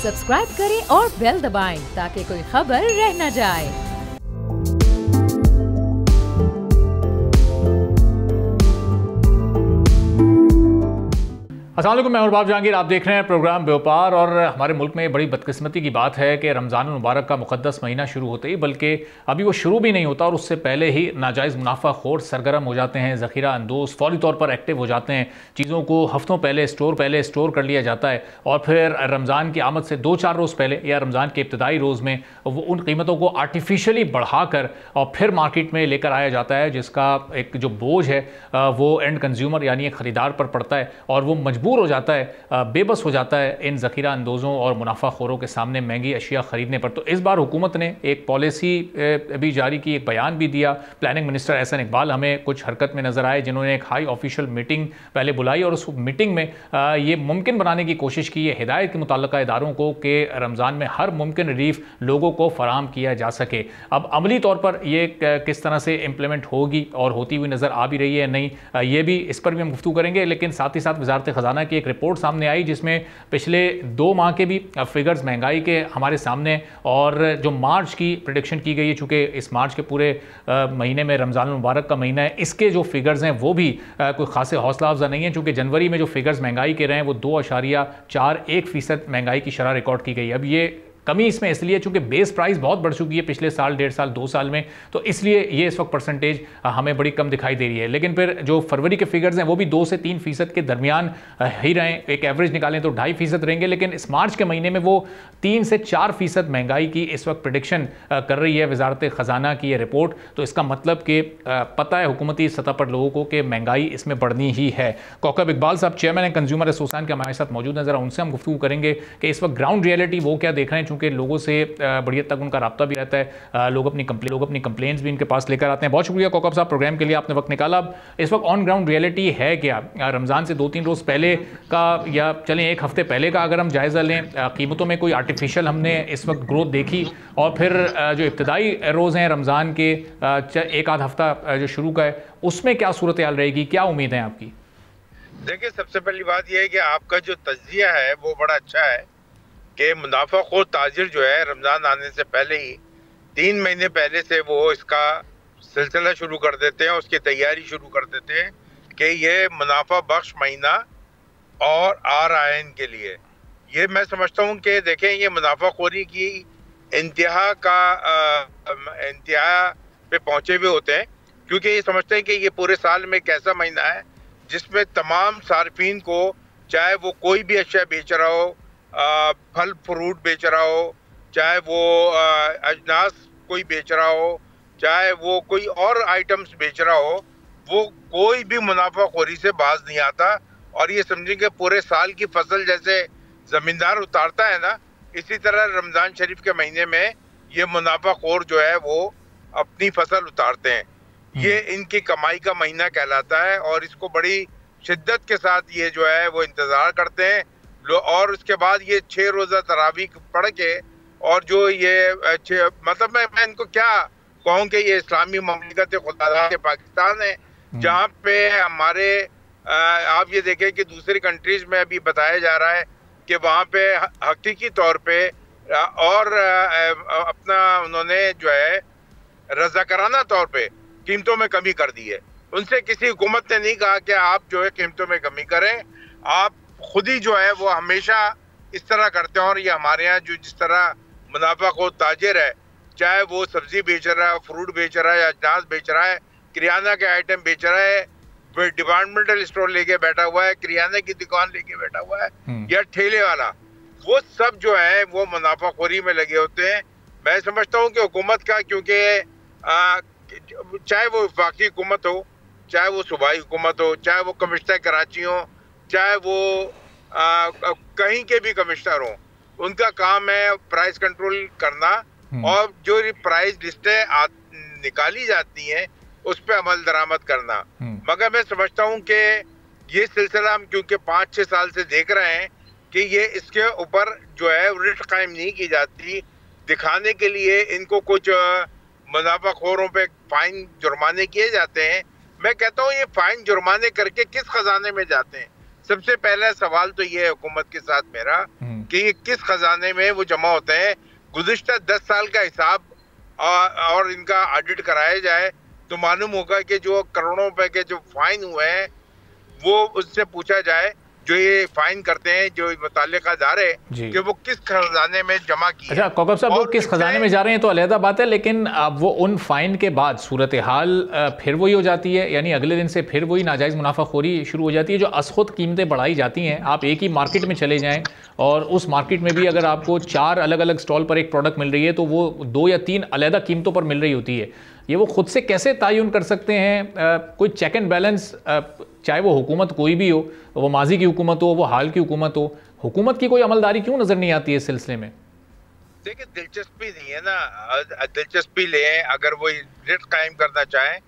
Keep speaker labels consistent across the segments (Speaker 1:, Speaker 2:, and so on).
Speaker 1: Subscribe करें और bell दबाएं ताकि कोई खबर रह न जाए।
Speaker 2: अस्सलाम वालेकुम, मैं अरबाब जहांगीर। आप देख रहे हैं प्रोग्राम व्यापार। और हमारे मुल्क में बड़ी बदकिस्मती की बात है कि रमज़ान मुबारक का मुक़द्दस महीना शुरू होते ही, बल्कि अभी वो शुरू भी नहीं होता और उससे पहले ही नाजायज़ मुनाफाखोर सरगर्म हो जाते हैं, ज़ख़ीरा अंदोज़ फौरी तौर पर एक्टिव हो जाते हैं। चीज़ों को हफ्तों पहले स्टोर कर लिया जाता है और फिर रमज़ान की आमद से 2-4 रोज़ पहले या रमज़ान के इब्तदाई रोज़ में वो उन कीमतों को आर्टिफिशियली बढ़ा कर और फिर मार्केट में लेकर आया जाता है, जिसका एक जो बोझ है वो एंड कंज्यूमर यानी ख़रीदार पर पड़ता है और वो मजबूर हो जाता है, बेबस हो जाता है इन ज़ख़ीरा अंदोज़ों और मुनाफाखोरों के सामने महंगी अशिया ख़रीदने पर। तो इस बार हुकूमत ने एक पॉलिसी भी जारी की, एक बयान भी दिया। प्लानिंग मिनिस्टर एहसन इकबाल हमें कुछ हरकत में नज़र आए, जिन्होंने एक हाई ऑफिशियल मीटिंग पहले बुलाई और उस मीटिंग में ये मुमकिन बनाने की कोशिश की है, हिदायत के मुताल्लिक़ा इदारों को, कि रमज़ान में हर मुमकिन रिलीफ लोगों को फराहम किया जा सके। अब अमली तौर पर ये किस तरह से इम्प्लीमेंट होगी और होती हुई नज़र आ भी रही है नहीं, ये भी इस पर भी हम गुफ्तगू करेंगे। लेकिन साथ ही साथ वज़ारत ख़ज़ाना की एक रिपोर्ट सामने आई जिसमें पिछले 2 माह के भी फिगर्स महंगाई के हमारे सामने, और जो मार्च की प्रेडिक्शन की गई है, चूँकि इस मार्च के पूरे महीने में रमज़ान मुबारक का महीना है, इसके जो फिगर्स हैं वो भी कोई खासे हौसला अफजा नहीं है। चूँकि जनवरी में जो फिगर्स महंगाई के रहे हैं वो 2.41% महंगाई की शरह रिकॉर्ड की गई। अब ये कमी इसमें इसलिए चूंकि बेस प्राइस बहुत बढ़ चुकी है पिछले साल, 1.5 साल, 2 साल में, तो इसलिए ये इस वक्त परसेंटेज हमें बड़ी कम दिखाई दे रही है। लेकिन फिर जो फरवरी के फिगर्स हैं वो भी 2 से 3% के दरमियान ही रहें। एक एवरेज निकालें तो 2.5% रहेंगे, लेकिन इस मार्च के महीने में वो 3 से 4% महंगाई की इस वक्त प्रेडिक्शन कर रही है वज़ारत ख़ज़ाना की ये रिपोर्ट। तो इसका मतलब कि पता है हुकूमती सतह पर लोगों को कि महंगाई इसमें बढ़नी ही है। कौकब इकबाल साहब चेयरमैन कंज्यूमर एसोसिएशन के हमारे साथ मौजूद नजर, उनसे हम गुफ्तगू करेंगे कि इस वक्त ग्राउंड रियलिटी वो क्या देख रहे हैं, चूँकि लोगों से बड़ी हद तक उनका राब्ता भी रहता है, लोग अपनी कंप्लेंट्स भी इनके पास लेकर आते हैं। बहुत शुक्रिया कौकब साहब, प्रोग्राम के लिए आपने वक्त निकाला। अब इस वक्त ऑन ग्राउंड रियलिटी है क्या? रमज़ान से 2-3 रोज़ पहले का या चलें 1 हफ्ते पहले का अगर हम जायज़ा लें, कीमतों में कोई आर्टिफिशियल हमने इस वक्त ग्रोथ देखी? और फिर जो इब्तदाई रोज़ हैं रमज़ान के, 1 आध हफ्ता जो शुरू का है, उसमें क्या सूरत हाल रहेगी, क्या उम्मीद है आपकी?
Speaker 3: देखिए, सबसे पहली बात यह है कि आपका जो तज्जिया है वो बड़ा अच्छा है कि मुनाफाखोर ताजिर जो है रमज़ान आने से पहले ही 3 महीने पहले से वो इसका सिलसिला शुरू कर देते हैं, उसकी तैयारी शुरू कर देते हैं कि ये मुनाफा बख्श महीना और आ रहा है इनके लिए। ये मैं समझता हूँ कि देखें, ये मुनाफाखोरी की इंतहा पे पहुँचे हुए होते हैं, क्योंकि ये समझते हैं कि ये पूरे साल में एक ऐसा महीना है जिसमें तमाम सार्फिन को, चाहे वो कोई भी अशिया बेच रहा हो, फल फ्रूट बेच रहा हो, चाहे वो अजनास कोई बेच रहा हो, चाहे वो कोई और आइटम्स बेच रहा हो, वो कोई भी मुनाफाखोरी से बाज नहीं आता। और ये समझें कि पूरे साल की फसल जैसे ज़मींदार उतारता है ना, इसी तरह रमज़ान शरीफ के महीने में ये मुनाफाखोर जो है वो अपनी फसल उतारते हैं। ये इनकी कमाई का महीना कहलाता है और इसको बड़ी शिद्दत के साथ ये जो है वो इंतज़ार करते हैं। और उसके बाद ये 6 रोज़ा तरावीह पढ़ के, और जो ये मतलब मैं इनको क्या कहूँ कि ये इस्लामी ममलिकत खुदा के पाकिस्तान है, जहाँ पे हमारे आप ये देखें कि दूसरी कंट्रीज में अभी बताया जा रहा है कि वहाँ पे हकीकी तौर पे और अपना उन्होंने जो है रज़ाकाराना तौर पे कीमतों में कमी कर दी है। उनसे किसी हुकूमत ने नहीं कहा कि आप जो है कीमतों में कमी करें, आप खुद ही जो है वो हमेशा इस तरह करते हैं। और ये हमारे यहाँ जो जिस तरह मुनाफाखोर ताजिर है, चाहे वो सब्जी बेच रहा है, फ्रूट बेच रहा है, या अजनास बेच रहा है, किराना के आइटम बेच रहा है, डिपार्टमेंटल स्टोर लेके बैठा हुआ है, किराने की दुकान लेके बैठा हुआ है, या ठेले वाला, वो सब जो है वो मुनाफाखोरी में लगे होते हैं। मैं समझता हूँ कि हुकूमत का, क्योंकि चाहे वो वफाकी हुकूमत हो, चाहे वो सूबाई हुकूमत हो, चाहे वो कमिश्नर कराची हो, चाहे वो कहीं के भी कमिश्नर हो, उनका काम है प्राइस कंट्रोल करना, और जो प्राइस लिस्टें निकाली जाती हैं उस पर अमल दरामद करना। मगर मैं समझता हूँ कि ये सिलसिला हम क्योंकि 5-6 साल से देख रहे हैं कि ये इसके ऊपर जो है रिट कायम नहीं की जाती। दिखाने के लिए इनको कुछ मुनाफाखोरों पे फाइन जुर्माने किए जाते हैं। मैं कहता हूँ ये फाइन जुर्माने करके किस खजाने में जाते हैं? सबसे पहला सवाल तो ये है हुकूमत के साथ मेरा कि ये किस खजाने में वो जमा होते हैं। गुज़िश्ता 10 साल का हिसाब और इनका ऑडिट कराया जाए तो मालूम होगा कि जो करोड़ों रुपए के जो फाइन हुए हैं वो उससे पूछा जाए जो ये फाइन करते हैं जो मुताल्लिक़ अदारे कि वो किस खजाने में जमा किए।
Speaker 2: अच्छा कौकब साहब, वो किस खजाने में जा रहे हैं तो अलहदा बात है, लेकिन अब वो उन फाइन के बाद सूरत हाल फिर वही हो जाती है, यानी अगले दिन से फिर वही नाजायज़ मुनाफाखोरी शुरू हो जाती है। जो असखुद कीमतें बढ़ाई जाती हैं, आप एक ही मार्केट में चले जाएँ और उस मार्केट में भी अगर आपको 4 अलग अलग स्टॉल पर एक प्रोडक्ट मिल रही है तो वो 2 या 3 अलहदा कीमतों पर मिल रही होती है। ये वो खुद से कैसे तयन कर सकते हैं? कोई चेक एंड बैलेंस, चाहे वो हुकूमत कोई भी हो, वो माजी की हुकूमत हो, वो हाल की हुकूमत हो, हुकूमत की कोई अमलदारी क्यों नजर नहीं आती है इस सिलसिले में?
Speaker 3: देखिए दिलचस्पी नहीं है ना, दिलचस्पी लें अगर वो रेट कायम करना चाहें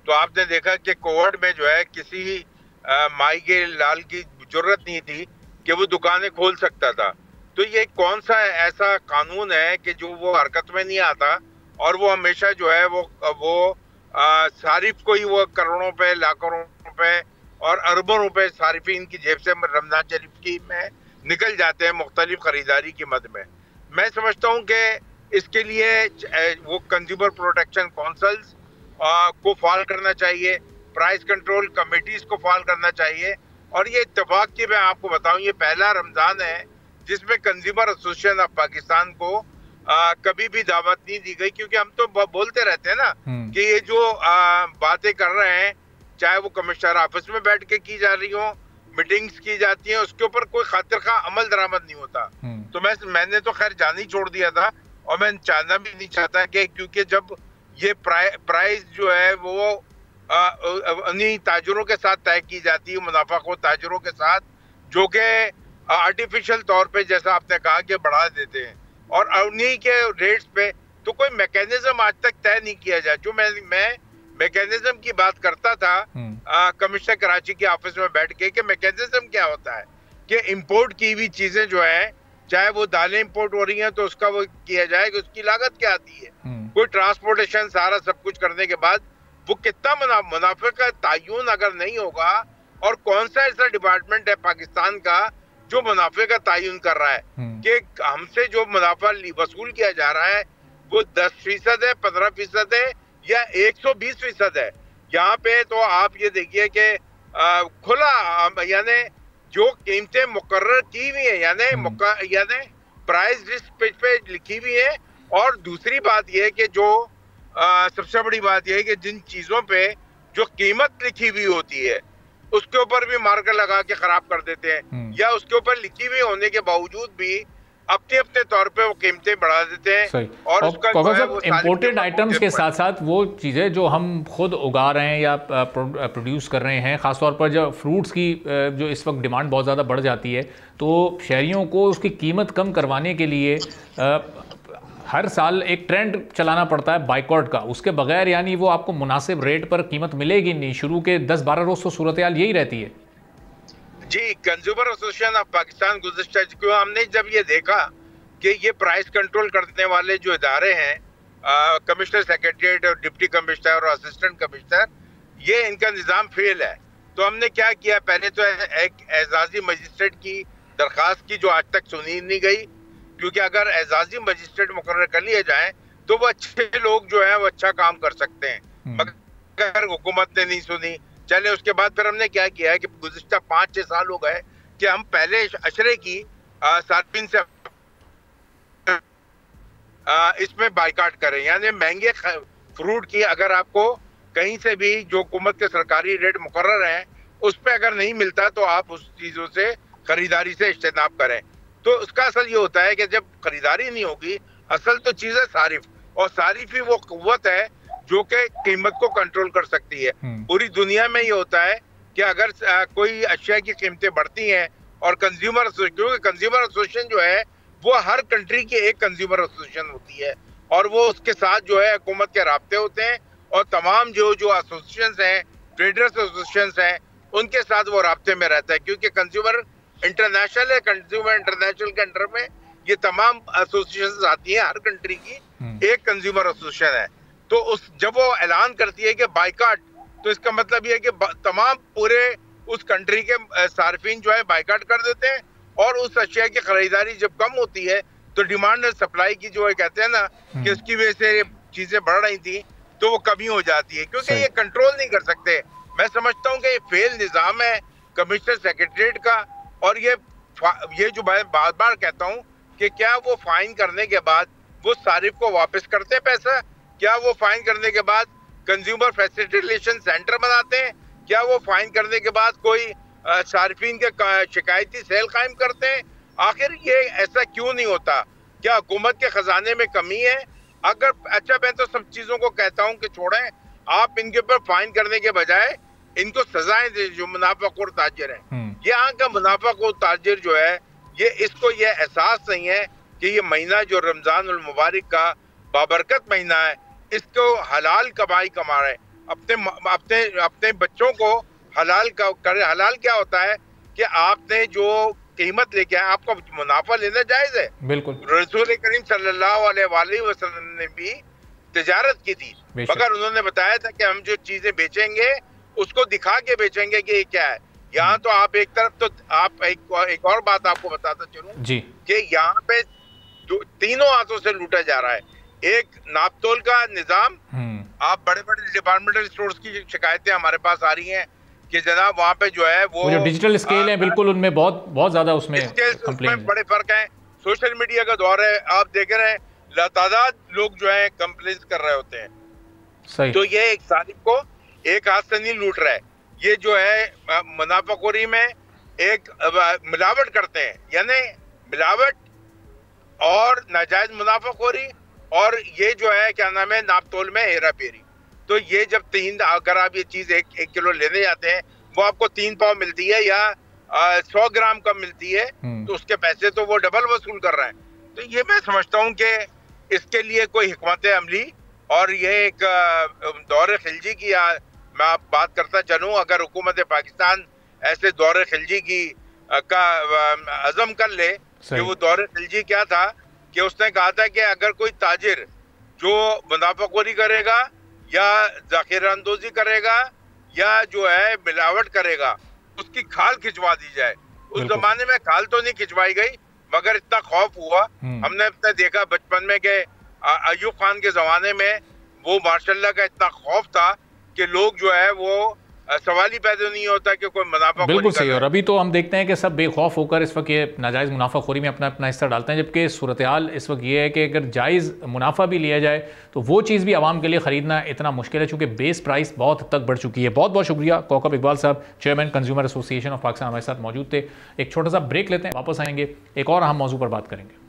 Speaker 3: तो आपने देखा कि कोविड में जो है किसी माई के लाल की जरूरत नहीं थी कि वो दुकानें खोल सकता था। तो ये कौन सा ऐसा कानून है कि जो वो हरकत में नहीं आता और वो हमेशा जो है वो सारिफ को ही वो करोड़ों रुपए, लाखों रुपए और अरबों रुपए सारिफीन की जेब से रमजान शरीफ की में निकल जाते हैं मुख्तलिफ खरीदारी की मद में। मैं समझता हूँ कि इसके लिए वो कंज्यूमर प्रोटेक्शन काउंसिल्स को फॉल करना चाहिए, प्राइस कंट्रोल कमेटीज को फॉल करना चाहिए। और ये इत्तेफाक की मैं आपको बताऊं, ये पहला रमजान है जिसमें कंज्यूमर एसोसिएशन ऑफ पाकिस्तान को कभी भी दावत नहीं दी गई, क्योंकि हम तो बोलते रहते हैं ना कि ये जो बातें कर रहे हैं, चाहे वो कमिश्नर ऑफिस में बैठ के की जा रही हो, मीटिंग्स की जाती हैं, उसके ऊपर कोई खातिर खा अमल दरामद नहीं होता। तो मैंने तो खैर जान ही छोड़ दिया था और मैं जानना भी नहीं चाहता कि क्योंकि जब ये प्राइस जो है वो उन्हीं ताजरों के साथ तय की जाती है, मुनाफाखोर ताजरों के साथ, जो कि आर्टिफिशियल तौर पे जैसा आपने कहा कि बढ़ा देते हैं और उन्हीं के रेट्स पे, तो कोई मैकेनिज्म आज तक तय नहीं किया जाए। जो मैं मैकेनिज्म की बात करता था कमिश्नर कराची के ऑफिस में बैठ के कि मैकेनिज्म क्या होता है कि इंपोर्ट की हुई चीजें जो है, चाहे वो दालें इंपोर्ट हो रही हैं तो उसका वो किया जाए कि उसकी लागत क्या आती है, कोई ट्रांसपोर्टेशन सारा सब कुछ करने के बाद वो कितना मुनाफे का तयन अगर नहीं होगा, और कौन सा ऐसा डिपार्टमेंट है पाकिस्तान का जो मुनाफे का तयन कर रहा है कि हमसे जो मुनाफा वसूल किया जा रहा है वो 10% है, 15% है या 120% है। यहाँ पे तो आप ये देखिए कि खुला यानी जो कीमतें मुकर्रर की हुई है यानी प्राइस लिस्ट पे लिखी हुई है। और दूसरी बात यह है कि जो सबसे बड़ी बात यह है कि जिन चीजों पे जो कीमत लिखी हुई होती है उसके ऊपर भी मार्कर लगा के खराब कर देते हैं, या उसके ऊपर लिखी हुई होने के बावजूद भी अपने अपने तौर पे वो कीमतें बढ़ा देते हैं। और उसका
Speaker 2: इम्पोर्टेड आइटम्स के साथ साथ वो चीज़ें जो हम खुद उगा रहे हैं या प्रोड्यूस कर रहे हैं, ख़ासतौर पर जब फ्रूट्स की जो इस वक्त डिमांड बहुत ज़्यादा बढ़ जाती है, तो शहरियों को उसकी कीमत कम करवाने के लिए हर साल एक ट्रेंड चलाना पड़ता है बाइकआउट का। उसके बगैर यानी वो आपको मुनासिब रेट पर कीमत मिलेगी नहीं। शुरू के 10-12 रोज तो सूरत हाल यही रहती है।
Speaker 3: जी, कंज्यूमर एसोसिएशन ऑफ पाकिस्तान गुज़िश्ता क्यों हमने जब ये देखा कि ये प्राइस कंट्रोल करने वाले जो इदारे हैं, कमिश्नर सेक्रेटरीट और डिप्टी कमिश्नर और असिस्टेंट कमिश्नर, ये इनका निज़ाम फेल है। तो हमने क्या किया, पहले तो एक एजाजी मजिस्ट्रेट की दरख्वास्त की जो आज तक सुनी नहीं गई, क्योंकि अगर एजाजी मजिस्ट्रेट मुकर्रर कर लिए जाए तो वो अच्छे लोग जो है वो अच्छा काम कर सकते हैं, मगर हुकूमत ने नहीं सुनी। चले उसके बाद फिर हमने क्या किया है कि गुज़िश्ता 5-6 साल हो गए कि हम पहले अशरे की सार्फिन से इसमें बाइकाट करें, यानी महंगे फ्रूट की अगर आपको कहीं से भी जो हुकूमत के सरकारी रेट मुकर्रर हैं उस पर अगर नहीं मिलता तो आप उस चीज़ों से खरीदारी से इज्तनाब करें। तो उसका असल ये होता है कि जब खरीदारी नहीं होगी, असल तो चीज़ है सारिफ, और सारिफ ही वो कुव्वत है जो कि कीमत को कंट्रोल कर सकती है। पूरी दुनिया में ये होता है कि अगर कोई अशिया की कीमतें बढ़ती हैं और कंज्यूमर एसोसिएशन जो है वो हर कंट्री की एक कंज्यूमर एसोसिएशन होती है और वो उसके साथ जो है हुकूमत के राब्ते होते हैं और तमाम जो एसोसिएशन हैं, ट्रेडर्स एसोसिएशन हैं, उनके साथ वो राब्ते में रहता है, क्योंकि कंज्यूमर इंटरनेशनल है। कंज्यूमर इंटरनेशनल के अंडर में ये तमाम एसोसिएशन आती हैं, हर कंट्री की एक कंज्यूमर एसोसिएशन है। तो जब वो ऐलान करती है कि बाइकाट, तो इसका मतलब ये है कि तमाम पूरे उस कंट्री के सार्फिन जो है बाइकाट कर देते हैं, और उस अशिया की खरीदारी जब कम होती है तो डिमांड और सप्लाई की जो है कहते हैं ना कि उसकी वजह से चीजें बढ़ रही थी तो वो कमी हो जाती है, क्योंकि ये कंट्रोल नहीं कर सकते। मैं समझता हूँ कि ये फेल निजाम है कमिश्नर सेक्रेटरीट का, और ये जो मैं बार बार कहता हूँ कि क्या वो फाइन करने के बाद वो सारिफ को वापस करते हैं पैसा, क्या वो फाइन करने के बाद कंज्यूमर फैसिलिटेशन सेंटर बनाते हैं, क्या वो फाइन करने के बाद कोई सार्फिन के शिकायती सेल कायम करते हैं? आखिर ये ऐसा क्यों नहीं होता? क्या हुकूमत के खजाने में कमी है? अगर अच्छा, मैं तो सब चीजों को कहता हूं कि छोड़ें, आप इनके ऊपर फाइन करने के बजाय इनको सजाएं दें जो मुनाफाखोर ताजिर हैं। यहाँ का मुनाफाखोर ताजिर जो है इसको ये एहसास नहीं है कि ये महीना जो रमजान उल मुबारक का बाबरकत महीना है, इसको हलाल कमाई कमा रहे, अपने बच्चों को हलाल करे। हलाल क्या होता है कि आपने जो कीमत लेके आए, आपका मुनाफा लेना जायज है।
Speaker 2: बिल्कुल।
Speaker 3: रसूल करीम सल्लल्लाहु अलैहि वसल्लम ने भी तिजारत की थी, मगर उन्होंने बताया था कि हम जो चीजें बेचेंगे उसको दिखा के बेचेंगे कि ये क्या है। यहाँ तो आप एक तरफ तो आप एक और बात आपको बताता चलूं जी कि यहाँ पे तीनों हाथों से लूटा जा रहा है। एक नापतोल का निजाम, आप बड़े बड़े डिपार्टमेंटल स्टोर्स की शिकायतें हमारे पास आ रही हैं कि जनाब वहाँ पे जो है वो
Speaker 2: जो डिजिटल स्केल है, बिल्कुल उनमें बहुत ज्यादा उसमें
Speaker 3: बड़े फर्क है। सोशल मीडिया का दौर है, आप देख रहे हैं लातादाद लोग जो है कंप्लेन कर रहे होते हैं। सही। तो ये एक सारिफ को एक हाथ से नहीं लूट रहा है, ये जो है मुनाफाखोरी में एक मिलावट करते हैं, यानी मिलावट और नाजायज मुनाफाखोरी, और ये जो है क्या नाम है नापतोल में हेरा फेरी। तो ये जब अगर आप ये चीज एक किलो लेने जाते हैं वो आपको 3 पाव मिलती है या 100 ग्राम कम मिलती है, तो उसके पैसे तो वो डबल वसूल कर रहे हैं। तो ये मैं समझता हूँ कि इसके लिए कोई हिकमत अमली, और ये एक दौर खिलजी की मैं आप बात करता चलूँ, अगर हुकूमत पाकिस्तान ऐसे दौर खिलजी की का अज़म कर ले कि वो दौर खिलजी क्या था कि उसने कहा था कि अगर कोई ताजिर जो मुनाफाखोरी करेगा या ज़ख़ीरा अंदोज़ी करेगा या जो है मिलावट करेगा, उसकी खाल खिंचवा दी जाए। उस जमाने में खाल तो नहीं खिंचवाई गई, मगर इतना खौफ हुआ, हमने अपने देखा बचपन में कि अयूब खान के जमाने में वो माशाल्लाह का इतना खौफ था कि लोग जो है वो सवाल ही पैदा नहीं होता कि कोई मुनाफा।
Speaker 2: बिल्कुल सही। और अभी तो हम देखते हैं कि सब बेखौफ होकर इस वक्त ये नाजायज़ मुनाफाखोरी में अपना अपना हिस्सा डालते हैं, जबकि सूरत हाल इस वक्त ये है कि अगर जायज़ मुनाफा भी लिया जाए तो वो चीज़ भी आवाम के लिए ख़रीदना इतना मुश्किल है, चूँकि बेस प्राइस बहुत हद तक बढ़ चुकी है। बहुत बहुत शुक्रिया कौकब इकबाल साहब, chairman consumer association of Pakistan, हमारे साथ मौजूद थे। एक छोटा सा ब्रेक लेते हैं, वापस आएंगे, एक और अहम मौजू पर बात करेंगे।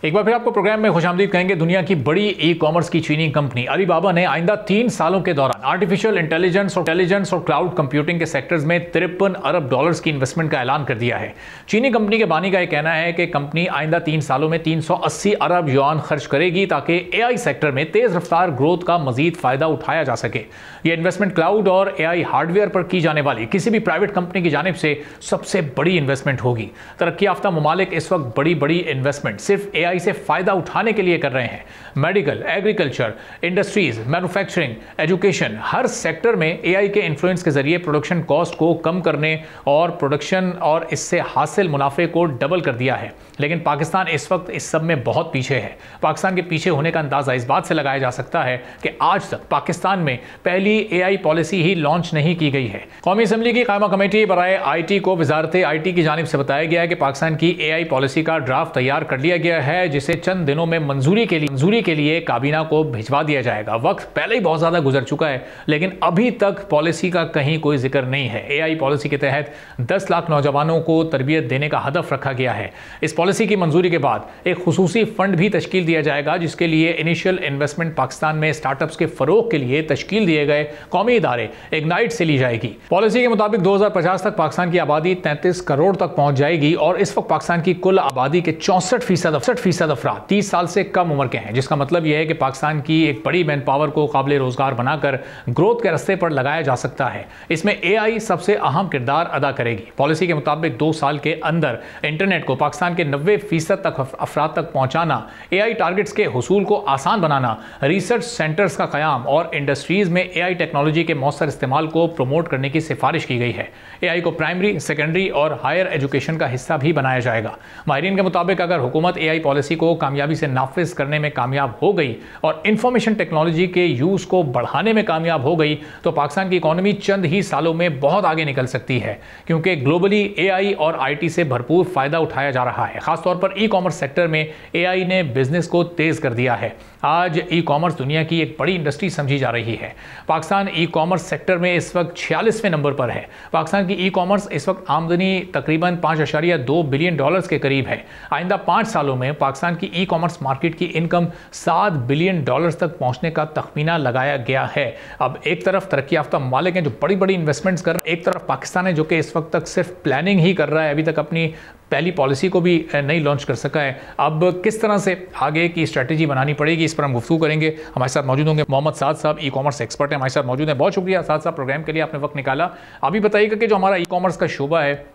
Speaker 2: एक बार फिर आपको प्रोग्राम में खुशामदीद कहेंगे। दुनिया की बड़ी ई कॉमर्स की चीनी कंपनी अलीबाबा ने आइंदा 3 सालों के दौरान आर्टिफिशियल इंटेलिजेंस और क्लाउड कंप्यूटिंग के सेक्टर्स में $53 अरब की इन्वेस्टमेंट का ऐलान कर दिया है। चीनी कंपनी के बानी का यह कहना है कि कंपनी आइंदा 3 सालों में 380 अरब युआन खर्च करेगी ताकि AI सेक्टर में तेज रफ्तार ग्रोथ का मजीद फायदा उठाया जा सके। यह इन्वेस्टमेंट क्लाउड और AI हार्डवेयर पर की जाने वाली किसी भी प्राइवेट कंपनी की जानिब से सबसे बड़ी इन्वेस्टमेंट होगी। तरक्की याफ्ता ममालिक इस वक्त बड़ी बड़ी इन्वेस्टमेंट सिर्फ AI से फायदा उठाने के लिए कर रहे हैं। Medical, agriculture, industries, manufacturing, education, हर सेक्टर में AI के इन्फ्लुएंस के जरिए प्रोडक्शन कॉस्ट को कम करने और प्रोडक्शन और इससे हासिल मुनाफे को डबल कर दिया है। लेकिन पाकिस्तान इस वक्त इस सब में बहुत पीछे है। पाकिस्तान के पीछे होने का अंदाजा इस बात से लगाया जा सकता है कि आज तक पाकिस्तान में पहली AI पॉलिसी ही लॉन्च नहीं की गई है। कौमी असम्बली की कायमा कमेटी बराए IT को वजारत IT की जानिब से बताया गया है कि पाकिस्तान की AI पॉलिसी का ड्राफ्ट तैयार कर लिया गया है, जिसे चंद दिनों में मंजूरी के लिए काबीना को भिजवा दिया जाएगा। वक्त पहले ही बहुत ज्यादा गुजर चुका है, लेकिन अभी तक पॉलिसी का कहीं कोई जिक्र नहीं है। AI पॉलिसी के तहत 10 लाख नौजवानों को तरबियत देने का हदफ रखा गया है। इस पॉलिसी की मंजूरी के बाद एक खुसूसी फंड भी तश्कील दिया जाएगा, जिसके लिए इनिशियल इन्वेस्टमेंट पाकिस्तान में स्टार्टअप्स के फरोग के लिए तश्कील दिए गए कौमी इदारे इग्नाइट से ली जाएगी। पॉलिसी के मुताबिक 2050 तक पाकिस्तान की आबादी 33 करोड़ तक पहुंच जाएगी और इस वक्त पाकिस्तान की कुल आबादी के 64% अफराद 30 साल से कम उम्र के हैं, जिसका मतलब यह है कि पाकिस्तान की एक बड़ी मैन पावर को काबिल रोजगार बनाकर ग्रोथ के रास्ते पर लगाया जा सकता है। इसमें AI सबसे अहम किरदार अदा करेगी। पॉलिसी के मुताबिक 2 साल के अंदर इंटरनेट को पाकिस्तान के 90% तक अफराद तक पहुंचाना, AI टारगेट्स के हुसूल को आसान बनाना, रिसर्च सेंटर्स का क़याम और इंडस्ट्रीज़ में AI टेक्नोलॉजी के मौसर इस्तेमाल को प्रमोट करने की सिफारिश की गई है। AI को प्राइमरी, सेकेंडरी और हायर एजुकेशन का हिस्सा भी बनाया जाएगा। माहिरीन के मुताबिक अगर हुकूमत AI पॉलिसी को कामयाबी से नाफिज करने में कामयाब हो गई और इंफॉर्मेशन टेक्नोलॉजी के यूज़ को बढ़ाने में कामयाब हो गई तो पाकिस्तान की इकॉनमी चंद ही सालों में बहुत आगे निकल सकती है, क्योंकि ग्लोबली AI और IT से भरपूर फ़ायदा उठाया जा रहा है। ख़ासतौर पर ई कॉमर्स सेक्टर में AI ने बिजनेस को तेज़ कर दिया है। आज ई कॉमर्स दुनिया की एक बड़ी इंडस्ट्री समझी जा रही है। पाकिस्तान ई कॉमर्स सेक्टर में इस वक्त 46वें नंबर पर है। पाकिस्तान की ई कॉमर्स इस वक्त आमदनी तकरीबन $5.2 बिलियन के करीब है। आइंदा 5 सालों में पाकिस्तान की ई कॉमर्स मार्केट की इनकम $7 बिलियन तक पहुंचने का तखमीना लगाया गया है। अब एक तरफ तरक्की याफ्ता ममालिक हैं जो बड़ी बड़ी इन्वेस्टमेंट्स कर रहे हैं, एक तरफ पाकिस्तान है जो कि इस वक्त तक सिर्फ प्लानिंग ही कर रहा है, अभी तक अपनी पहली पॉलिसी को भी नहीं लॉन्च कर सका है। अब किस तरह से आगे की स्ट्रैटेजी बनानी पड़ेगी, इस पर हम गुफ्तगू करेंगे। हमारे साथ मौजूद होंगे मोहम्मद साद साहब, ई कॉमर्स एक्सपर्ट हैं, हमारे साथ मौजूद हैं। बहुत शुक्रिया साद साहब, प्रोग्राम के लिए आपने वक्त निकाला। अभी बताइएगा कि जो हमारा ई कॉमर्स का शोबा है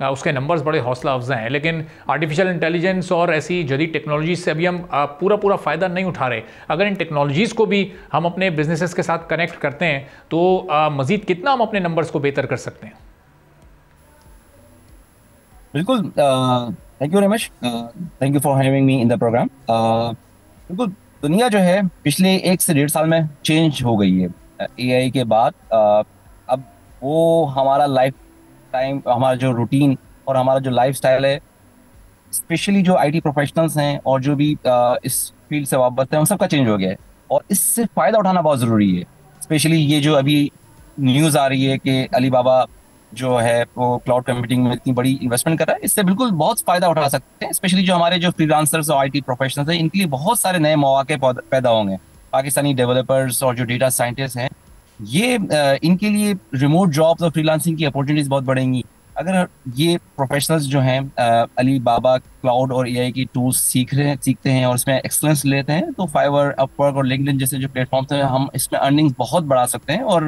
Speaker 2: उसके नंबर्स बड़े हौसला अफजा हैं, लेकिन आर्टिफिशियल इंटेलिजेंस और ऐसी जदीद टेक्नोलॉजी से अभी हम पूरा फ़ायदा नहीं उठा रहे। अगर इन टेक्नोलॉजीज़ को भी हम अपने बिजनेसेस के साथ कनेक्ट करते हैं तो मज़ीद कितना हम अपने नंबर्स को बेहतर कर सकते हैं?
Speaker 4: बिल्कुल, thank you very much, thank you for having me in the programme. बिल्कुल, दुनिया जो है पिछले 1 से 1.5 साल में चेंज हो गई है AI के बाद। अब वो हमारा लाइफ टाइम, हमारा जो रूटीन और हमारा जो लाइफ स्टाइल है, स्पेशली जो IT प्रोफेशनल्स हैं और जो भी इस फील्ड से वाबस्ते हैं, उन सबका चेंज हो गया है और इससे फ़ायदा उठाना बहुत ज़रूरी है। स्पेशली ये जो अभी न्यूज़ आ रही है कि अलीबाबा जो है वो क्लाउड कंप्यूटिंग में इतनी बड़ी इन्वेस्टमेंट कर रहा है, इससे बिल्कुल बहुत फ़ायदा उठा सकते हैं। स्पेशली जो हमारे जो फ्रीलांसर्स और IT प्रोफेशनल्स हैं, इनके लिए बहुत सारे नए मौके पैदा होंगे। पाकिस्तानी डेवलपर्स और जो डेटा साइंटिस्ट हैं, ये इनके लिए रिमोट जॉब्स और फ्रीलांसिंग की अपॉर्चुनिटीज़ बहुत बढ़ेंगी। अगर ये प्रोफेशनल्स जो हैं अलीबाबा क्लाउड और AI की टूल्स सीखते हैं और इसमें एक्सलेंस लेते हैं, तो फाइवर, अपवर्क और लिंक्डइन जैसे जो प्लेटफॉर्म्स हैं, हम इसमें अर्निंग्स बहुत बढ़ा सकते हैं। और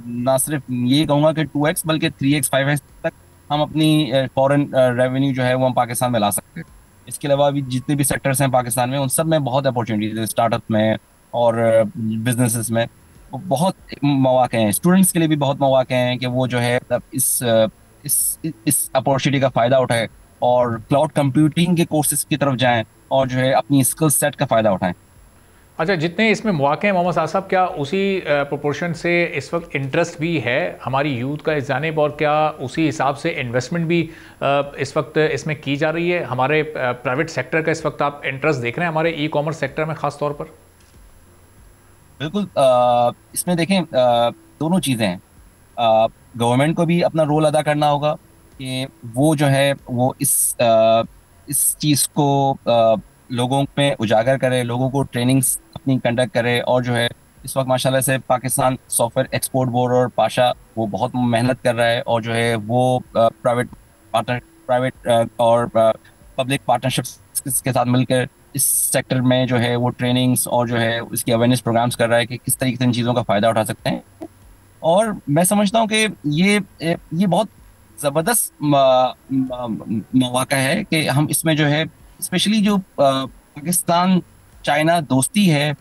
Speaker 4: ना सिर्फ ये कहूँगा कि 2x बल्कि 3x 5x तक हम अपनी फॉरेन रेवेन्यू जो है वो हम पाकिस्तान में ला सकते हैं। इसके अलावा भी जितने भी सेक्टर्स हैं पाकिस्तान में, उन सब में बहुत अपॉर्चुनिटीज है, स्टार्टअप में और बिजनेसेस में बहुत मौके हैं। स्टूडेंट्स के लिए भी बहुत मौके हैं कि वो जो है इस अपॉर्चुनिटी का फ़ायदा उठाएं और क्लाउड कंप्यूटिंग के कोर्सेज की तरफ जाएं और जो है अपनी स्किल सेट का फ़ायदा उठाएं।
Speaker 2: अच्छा, जितने इसमें मौके हैं मोहम्मद साहब, क्या उसी प्रोपोर्शन से इस वक्त इंटरेस्ट भी है हमारी यूथ का इस जानिब, और क्या उसी हिसाब से इन्वेस्टमेंट भी इस वक्त इसमें की जा रही है? हमारे प्राइवेट सेक्टर का इस वक्त आप इंटरेस्ट देख रहे हैं हमारे ई कॉमर्स सेक्टर में ख़ास तौर पर?
Speaker 4: बिल्कुल, इसमें देखें दोनों चीज़ें हैं। गवर्नमेंट को भी अपना रोल अदा करना होगा कि वो जो है वो इस चीज़ को लोगों में उजागर करे, लोगों को ट्रेनिंग्स अपनी कंडक्ट करे। और जो है इस वक्त माशाल्लाह से पाकिस्तान सॉफ्टवेयर एक्सपोर्ट बोर्ड और पाशा वो बहुत मेहनत कर रहा है और जो है वो प्राइवेट और पब्लिक पार्टनरशिप्स के साथ मिलकर इस सेक्टर में जो है वो ट्रेनिंग्स और जो है उसकी अवेयरनेस प्रोग्राम्स कर रहा है कि किस तरीके से इन चीज़ों का फ़ायदा उठा सकते हैं। और मैं समझता हूँ कि ये बहुत ज़बरदस्त मौका है कि हम इसमें जो है स्पेशली जो पाकिस्तान चाइना दोस्ती है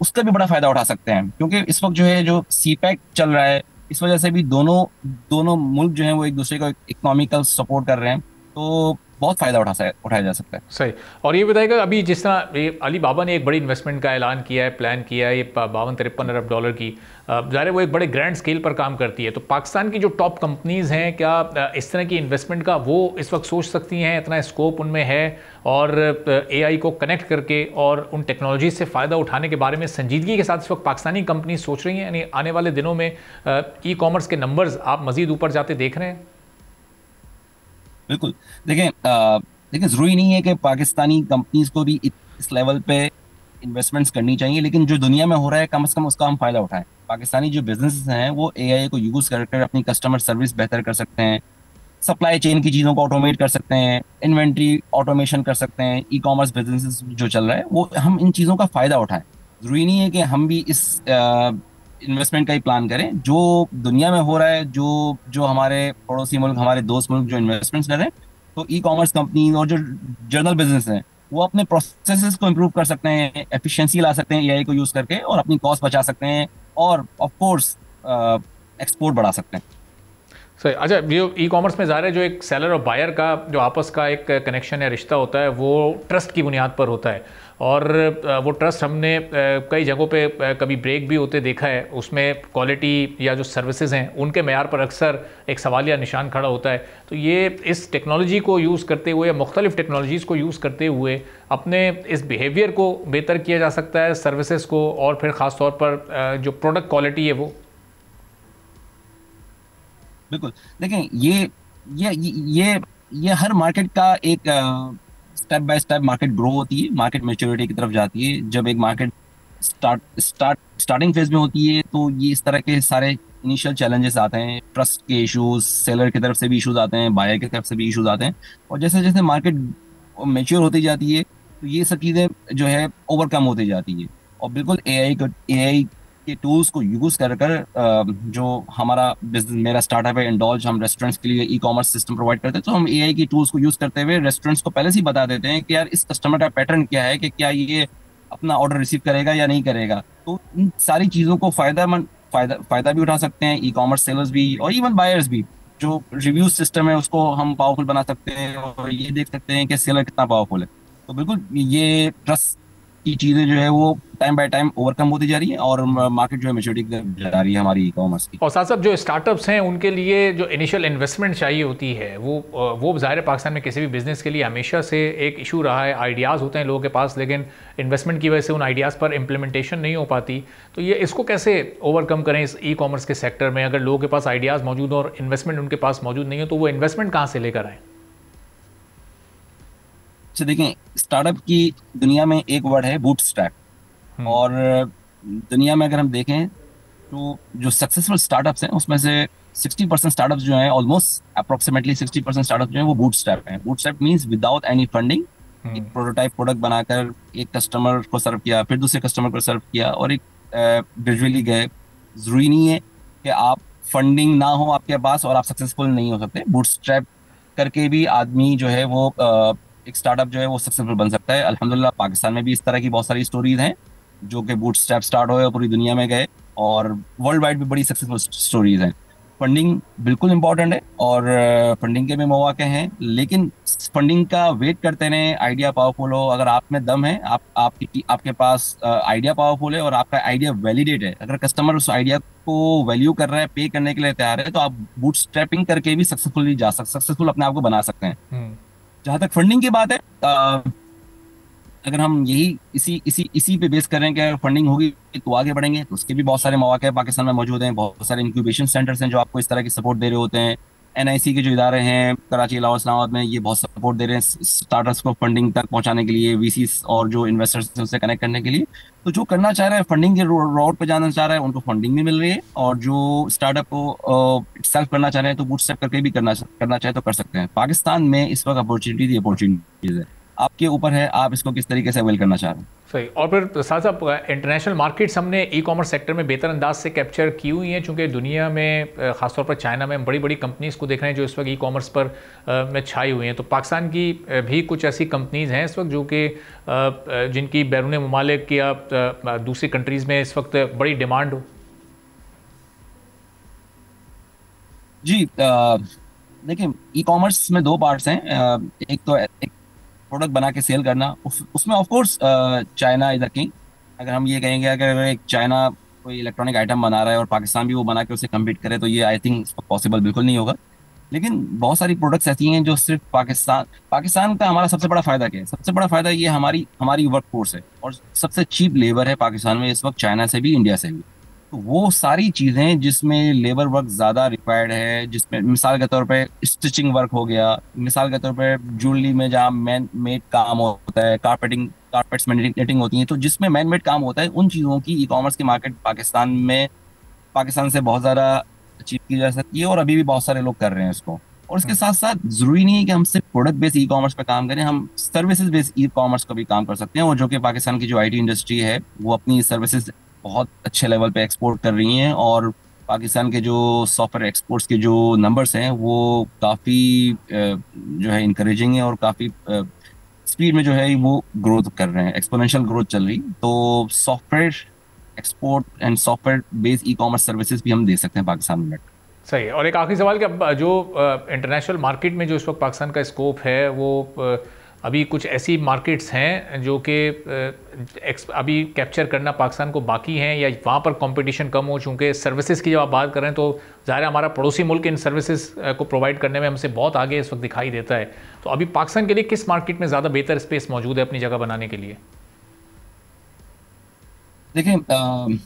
Speaker 4: उसका भी बड़ा फ़ायदा उठा सकते हैं, क्योंकि इस वक्त जो है जो CPEC चल रहा है, इस वजह से भी दोनों मुल्क जो हैं वो एक दूसरे को इकोनॉमिकल सपोर्ट कर रहे हैं, तो बहुत फ़ायदा उठाया जा सकता है।
Speaker 2: सही। और ये बताइएगा, अभी जिस तरह अलीबाबा ने एक बड़ी इन्वेस्टमेंट का ऐलान किया है, प्लान किया है, ये $52-53 अरब की, ज़ाहिर है वो एक बड़े ग्रैंड स्केल पर काम करती है, तो पाकिस्तान की जो टॉप कंपनीज़ हैं, क्या इस तरह की इन्वेस्टमेंट का वो इस वक्त सोच सकती हैं? इतना स्कोप उनमें है? और AI को कनेक्ट करके और उन टेक्नोलॉजी से फ़ायदा उठाने के बारे में संजीदगी के साथ इस वक्त पाकिस्तानी कंपनी सोच रही हैं? यानी आने वाले दिनों में ई कॉमर्स के नंबर्स आप मज़ीद ऊपर जाते देख रहे हैं?
Speaker 4: बिल्कुल, देखें ज़रूरी नहीं है कि पाकिस्तानी कंपनीज को भी इस लेवल पे इन्वेस्टमेंट्स करनी चाहिए, लेकिन जो दुनिया में हो रहा है कम से कम उसका हम फ़ायदा उठाएं। पाकिस्तानी जो बिजनेसेस हैं वो AI को यूज़ कर अपनी कस्टमर सर्विस बेहतर कर सकते हैं, सप्लाई चेन की चीज़ों को ऑटोमेट कर सकते हैं, इन्वेंट्री ऑटोमेशन कर सकते हैं। ई कॉमर्स बिजनेसेस जो चल रहा है वो हम इन चीज़ों का फ़ायदा उठाएं। ज़रूरी नहीं है कि हम भी इस इन्वेस्टमेंट का ही प्लान करें। जो दुनिया में हो रहा है, जो हमारे पड़ोसी मुल्क, हमारे दोस्त मुल्क जो इन्वेस्टमेंट्स कर रहे हैं, तो ई कॉमर्स कंपनी और जो जर्नल बिजनेस हैं वो अपने प्रोसेसेस को इम्प्रूव कर सकते हैं, एफिशिएंसी ला सकते हैं एआई को यूज करके, और अपनी कॉस्ट बचा सकते हैं, और ऑफ कोर्स एक्सपोर्ट बढ़ा सकते हैं।
Speaker 2: सही। अच्छा, ये ई कॉमर्स में ज़ाहिर है जो एक सेलर और बायर का जो आपस का एक कनेक्शन या रिश्ता होता है वो ट्रस्ट की बुनियाद पर होता है, और वो ट्रस्ट हमने कई जगहों पे कभी ब्रेक भी होते देखा है। उसमें क्वालिटी या जो सर्विसेज हैं उनके मेयार पर अक्सर एक सवालिया निशान खड़ा होता है। तो ये इस टेक्नोलॉजी को यूज़ करते हुए या मुख्तलिफ टेक्नोलॉजीज़ को यूज़ करते हुए अपने इस बिहेवियर को बेहतर किया जा सकता है, सर्विसेज को, और फिर ख़ास तौर पर जो प्रोडक्ट क्वालिटी है वो।
Speaker 4: बिल्कुल। देखें, ये हर मार्केट का एक step by step market grow होती है, मार्केट मैच्योरिटी की तरफ जाती है। जब एक मार्केट स्टार्टिंग फेज में होती है तो ये इस तरह के सारे इनिशियल चैलेंजेस आते हैं, ट्रस्ट के इश्यूज, सेलर की तरफ से भी इश्यूज आते हैं, बायर की तरफ से भी इश्यूज आते हैं, और जैसे जैसे मार्केट मैच्योर होती जाती है तो ये सब चीज़ें जो है ओवरकम होती जाती है। और बिल्कुल एआई के टूल्स को यूज कर कर जो हमारा बिजनेस, मेरा स्टार्टअप है इंडोल्ज, हम रेस्टोरेंट्स के लिए ई कॉमर्स सिस्टम प्रोवाइड करते हैं। तो हम एआई की टूल्स को यूज करते हुए रेस्टोरेंट्स को पहले से ही बता देते हैं कि यार इस कस्टमर का पैटर्न क्या है, कि क्या ये अपना ऑर्डर रिसीव करेगा या नहीं करेगा। तो इन सारी चीज़ों को फायदा भी उठा सकते हैं ई कॉमर्स सेलर्स भी, और इवन बायर्स भी। जो रिव्यू सिस्टम है उसको हम पावरफुल बना सकते हैं, और ये देख सकते हैं कि सेलर कितना पावरफुल है। तो बिल्कुल ये ट्रस्ट की चीजें जो है वो टाइम बाय टाइम ओवरकम होती जा रही है, और मार्केट जो है मैच्योरिटी की तरफ जा रही है हमारी ई कॉमर्स की।
Speaker 2: और साथ साथ जो स्टार्टअप्स हैं उनके लिए जो इनिशियल इन्वेस्टमेंट चाहिए होती है वो ज़ाहिर है पाकिस्तान में किसी भी बिजनेस के लिए हमेशा से एक इशू रहा है। आइडियाज़ होते हैं लोगों के पास, लेकिन इन्वेस्टमेंट की वजह से उन आइडियाज़ पर इम्प्लीमेंटेशन नहीं हो पाती। तो ये इसको कैसे ओवरकम करें इस ई कॉमर्स के सेक्टर में? अगर लोगों के पास आइडियाज़ मौजूद हो और इन्वेस्टमेंट उनके पास मौजूद नहीं हो तो वो इन्वेस्टमेंट कहाँ से लेकर आएँ?
Speaker 4: तो देखें, स्टार्टअप की दुनिया में एक वर्ड है बूटस्ट्रैप, और दुनिया में अगर हम देखें तो जो सक्सेसफुल स्टार्टअप्स हैं उसमें से 60% स्टार्टअप्स जो हैं, ऑलमोस्ट अप्रोक्सीमेटली 60% स्टार्टअप्स जो हैं वो बूटस्ट्रैप हैं। Bootstrap means without any funding, एक प्रोटोटाइप प्रोडक्ट बनाकर एक कस्टमर को सर्व किया, फिर दूसरे कस्टमर को सर्व किया, और एक ग्रेजुअली गए। जरूरी नहीं है कि आप फंडिंग ना हो आपके पास और आप सक्सेसफुल नहीं हो सकते। बूटस्ट्रैप करके भी आदमी जो है वो एक स्टार्टअप जो है वो सक्सेसफुल बन सकता है। अल्हम्दुलिल्लाह पाकिस्तान में भी इस तरह की बहुत सारी स्टोरीज हैं जो कि बूटस्ट्रैप स्टार्ट हुए और पूरी दुनिया में गए, और वर्ल्ड वाइड भी बड़ी सक्सेसफुल स्टोरीज हैं। फंडिंग बिल्कुल इंपॉर्टेंट है, और फंडिंग के भी मौके हैं, लेकिन फंडिंग का वेट करते रहें। आइडिया पावरफुल हो, अगर आप में दम है, आपके पास आइडिया पावरफुल है और आपका आइडिया वैलिडेट है, अगर कस्टमर उस आइडिया को वैल्यू कर रहा है, पे करने के लिए तैयार है, तो आप बूटस्ट्रैपिंग करके भी सक्सेसफुल अपने आप को बना सकते हैं। जहां तक फंडिंग की बात है, अगर हम यही इसी पे बेस कर रहे हैं कि अगर फंडिंग होगी तो आगे बढ़ेंगे, तो उसके भी बहुत सारे मौके पाकिस्तान में मौजूद हैं। बहुत सारे इंक्यूबेशन सेंटर्स हैं जो आपको इस तरह की सपोर्ट दे रहे होते हैं। एनआईसी के जो इदारे हैं कराची, इलाहाबाद, इस्लामाबाद में, ये बहुत सपोर्ट दे रहे हैं स्टार्टअप्स को फंडिंग तक पहुंचाने के लिए, वीसीस और जो इन्वेस्टर्स हैं उससे कनेक्ट करने के लिए। तो जो करना चाह रहा है, फंडिंग के रोड पे जाना चाह रहा है, उनको फंडिंग भी मिल रही है, और जो स्टार्टअप को सेल्फ करना चाह रहे हैं तो बूटस्ट्रैप करके भी करना चाहे तो कर सकते हैं। पाकिस्तान में इस वक्त अपॉर्चुनिटीज है, आपके ऊपर है आप इसको किस तरीके से अवेल करना चाह रहे हैं।
Speaker 2: सही। और फिर साथ साथ इंटरनेशनल मार्केट्स हमने ई कॉमर्स सेक्टर में बेहतर अंदाज से कैप्चर की हुई हैं, चूँकि दुनिया में ख़ासतौर पर चाइना में बड़ी बड़ी कंपनीज़ को देख रहे हैं जो इस वक्त ई कॉमर्स पर में छाई हुई हैं। तो पाकिस्तान की भी कुछ ऐसी कंपनीज़ हैं इस वक्त जो कि जिनकी बैरून मुमालिक या दूसरी कंट्रीज़ में इस वक्त बड़ी डिमांड हो।
Speaker 4: जी, देखिए, ई कॉमर्स में दो पार्ट्स हैं। एक तो एक प्रोडक्ट बना के सेल करना, उसमें of course China is the king. अगर हम ये कहेंगे अगर एक चाइना कोई इलेक्ट्रॉनिक आइटम बना रहा है और पाकिस्तान भी वो बना के उसे कम्पीट करे, तो ये आई थिंक पॉसिबल बिल्कुल नहीं होगा। लेकिन बहुत सारी प्रोडक्ट्स ऐसी हैं जो सिर्फ पाकिस्तान का हमारा सबसे बड़ा फायदा क्या है? सबसे बड़ा फायदा ये हमारी वर्क फोर्स है, और सबसे चीप लेबर है पाकिस्तान में इस वक्त, चाइना से भी, इंडिया से भी। तो वो सारी चीज़ें जिसमें लेबर वर्क ज़्यादा रिक्वायर्ड है, जिसमें मिसाल के तौर पे स्टिचिंग वर्क हो गया, मिसाल के तौर पे ज्वेलरी में जहाँ मैन मेड काम होता है, कारपेट्स में निटिंग होती है, तो जिसमें मैन मेड काम होता है, उन चीज़ों की ई कॉमर्स की मार्केट पाकिस्तान से बहुत ज़्यादा अचीव की जा सकती है, और अभी भी बहुत सारे लोग कर रहे हैं इसको। और इसके साथ साथ ज़रूरी नहीं है कि हम सिर्फ प्रोडक्ट बेस्ड ई कॉमर्स पे काम करें, हम सर्विसेज बेस्ड ई कॉमर्स का भी काम कर सकते हैं। और जो कि पाकिस्तान की जो IT इंडस्ट्री है वो अपनी सर्विसेज बहुत अच्छे लेवल पे एक्सपोर्ट कर रही हैं, और पाकिस्तान के जो सॉफ्टवेयर एक्सपोर्ट्स के जो नंबर्स हैं वो काफ़ी जो है इंकरेजिंग है, और काफ़ी स्पीड में जो है वो ग्रोथ कर रहे हैं, एक्सपोनेंशियल ग्रोथ चल रही। तो software export and software based e commerce services भी हम दे सकते हैं पाकिस्तान में।
Speaker 2: सही है। और एक आखिरी सवाल कि अब जो इंटरनेशनल मार्केट में जो इस वक्त पाकिस्तान का स्कोप है वो अभी कुछ ऐसी मार्केट्स हैं जो कि अभी कैप्चर करना पाकिस्तान को बाकी हैं, या वहाँ पर कंपटीशन कम हो? चूँकि सर्विसेज की जब आप बात करें तो ज़ाहिर है हमारा पड़ोसी मुल्क इन सर्विसेज को प्रोवाइड करने में हमसे बहुत आगे इस वक्त दिखाई देता है। तो अभी पाकिस्तान के लिए किस मार्केट में ज़्यादा बेहतर स्पेस मौजूद है अपनी जगह बनाने के लिए?
Speaker 4: देखिए,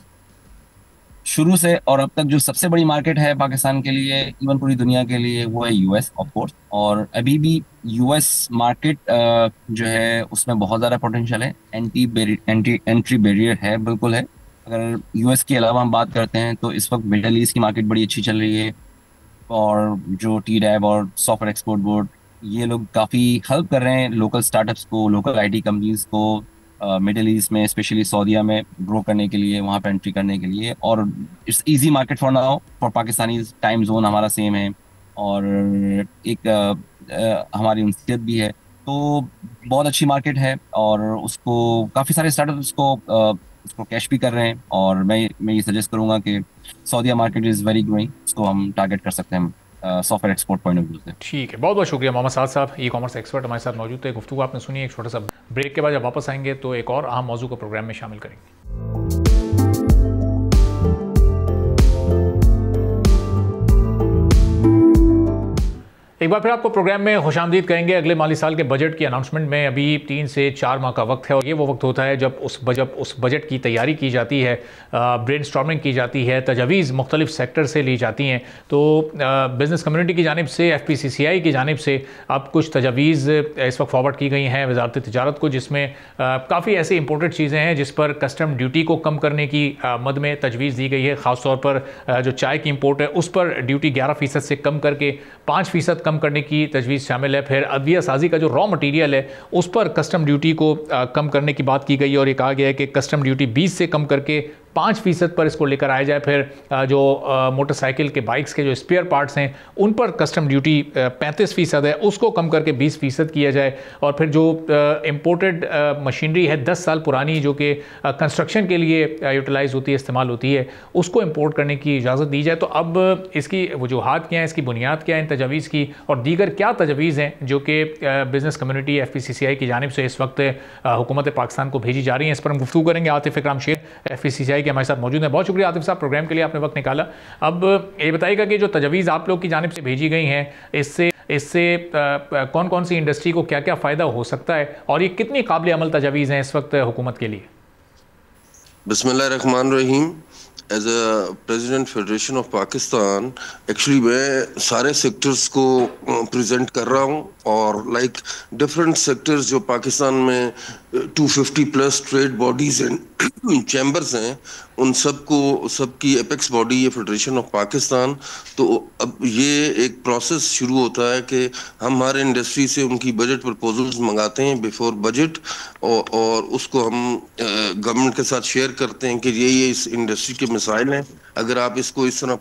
Speaker 4: शुरू से और अब तक जो सबसे बड़ी मार्केट है पाकिस्तान के लिए, इवन पूरी दुनिया के लिए, वो है यूएस ऑफ कोर्स। और अभी भी यूएस मार्केट जो है उसमें बहुत ज़्यादा पोटेंशियल है, एंट्री बैरियर है, बिल्कुल है। अगर यूएस के अलावा हम बात करते हैं तो इस वक्त मिडल ईस्ट की मार्केट बड़ी अच्छी चल रही है, और जो TDAB और सॉफ्टवेयर एक्सपोर्ट बोर्ड, ये लोग काफ़ी हेल्प कर रहे हैं लोकल स्टार्टअप्स को, लोकल IT कंपनीज को मिडिल ईस्ट में, स्पेशली सऊदीया में ग्रो करने के लिए, वहाँ पर एंट्री करने के लिए। और it's easy market for now for Pakistani. Time zone हमारा सेम है, और एक हमारी उनसीयत भी है, तो बहुत अच्छी मार्केट है। और उसको काफ़ी सारे स्टार्टअप्स को उसको कैश भी कर रहे हैं, और मैं ये सजेस्ट करूँगा कि सऊदीया मार्केट इज़ वेरी ग्रोइंग, उसको हम टारगेट कर सकते हैं software export point of view से।
Speaker 2: ठीक है, बहुत बहुत शुक्रिया मोहम्मद साद साहब, ई कॉमर्स एक्सपर्ट हमारे साथ मौजूद थे। गुफ्तगू आपने सुनी। एक छोटा सा ब्रेक के बाद जब वापस आएंगे तो एक और अहम मौजू को प्रोग्राम में शामिल करेंगे। एक बार फिर आपको प्रोग्राम में खुशामदीद कहेंगे। अगले माली साल के बजट की अनाउंसमेंट में अभी 3 से 4 माह का वक्त है, और ये वो वक्त होता है जब उस बजट की तैयारी की जाती है, ब्रेनस्टॉर्मिंग की जाती है, तजवीज़ मुख्तलिफ सेक्टर से ली जाती हैं। तो बिज़नेस कम्युनिटी की जानिब से, FPCCI की जानिब से अब कुछ तजवीज़ इस वक्त फॉरवर्ड की गई हैं वज़ारत तिजारत को, जिसमें काफ़ी ऐसी इंपोर्टेड चीज़ें हैं जिस पर कस्टम ड्यूटी को कम करने की मद में तजवीज़ दी गई है। ख़ासतौर पर जो चाय की इंपोर्ट है उस पर ड्यूटी 11% से कम करके 5% कम करने की तजवीज़ शामिल है। फिर अदविया साजी का जो रॉ मटेरियल है उस पर कस्टम ड्यूटी को कम करने की बात की गई है, और ये कहा गया है कि कस्टम ड्यूटी 20 से कम करके 5% पर इसको लेकर आया जाए। फिर जो मोटरसाइकिल के, बाइक्स के जो स्पेयर पार्ट्स हैं उन पर कस्टम ड्यूटी 35% है, उसको कम करके 20% किया जाए। और फिर जो इम्पोर्टेड मशीनरी है 10 साल पुरानी, जो कि कंस्ट्रक्शन के लिए यूटिलाइज़ होती है, इस्तेमाल होती है, उसको इम्पोर्ट करने की इजाज़त दी जाए। तो अब इसकी वजूहात क्या हैं, इसकी बुनियाद क्या है इन तजवीज़ की, और दीगर क्या तजवीज़ हैं जो कि बिज़नेस कम्युनिटी FPCCI की जानिब से इस वक्त हुकूमत पाकिस्तान को भेजी जा रही हैं, इस पर हम गुफ्तगू करेंगे। आतिफ इकराम शेर FPCCI हमारे साथ मौजूद है। बहुत शुक्रिया आतिफ साहब, प्रोग्राम के लिए आपने वक्त निकाला। अब ये बताइएगा कि जो तजवीज़ आप लोग की जानिब से भेजी गई हैं, इससे कौन कौन सी इंडस्ट्री को क्या क्या फ़ायदा हो सकता है, और ये कितनी काबिल अमल तजवीज़ हैं इस वक्त हुकूमत के लिए?
Speaker 5: बिस्मिल्लाहिर्रहमानिर्रहीम। As a president federation of Pakistan, actually मैं सारे सेक्टर्स को प्रेजेंट कर रहा हूँ, और डिफरेंट सेक्टर्स जो पाकिस्तान में 250 plus trade bodies and chambers हैं, उन सबकी एपेक्स बॉडी ये फेडरेशन ऑफ पाकिस्तान। तो अब ये एक प्रोसेस शुरू होता है कि हम हमारे इंडस्ट्री से उनकी बजट प्रपोजल्स मंगाते हैं बिफोर बजट, और उसको हम गवर्नमेंट के साथ शेयर करते हैं कि ये इस इंडस्ट्री के मसाइल हैं, अगर आप इसको इस तरह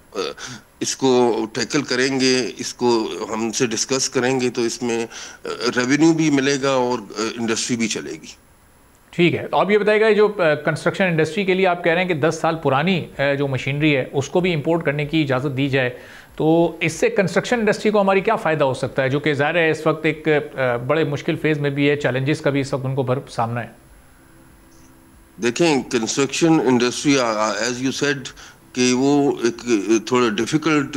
Speaker 5: इसको टैकल करेंगे, इसको हमसे डिस्कस करेंगे, तो इसमें रेवेन्यू भी मिलेगा और इंडस्ट्री भी चलेगी।
Speaker 2: ठीक है, तो आप ये बताइएगा जो कंस्ट्रक्शन इंडस्ट्री के लिए आप कह रहे हैं कि 10 साल पुरानी जो मशीनरी है उसको भी इंपोर्ट करने की इजाज़त दी जाए, तो इससे कंस्ट्रक्शन इंडस्ट्री को हमारी क्या फ़ायदा हो सकता है, जो कि ज़ाहिर है इस वक्त एक बड़े मुश्किल फेज़ में भी है, चैलेंजेस का भी इस वक्त उनको भर सामना है?
Speaker 5: देखें, construction industry as you said कि वो एक थोड़ा डिफ़िकल्ट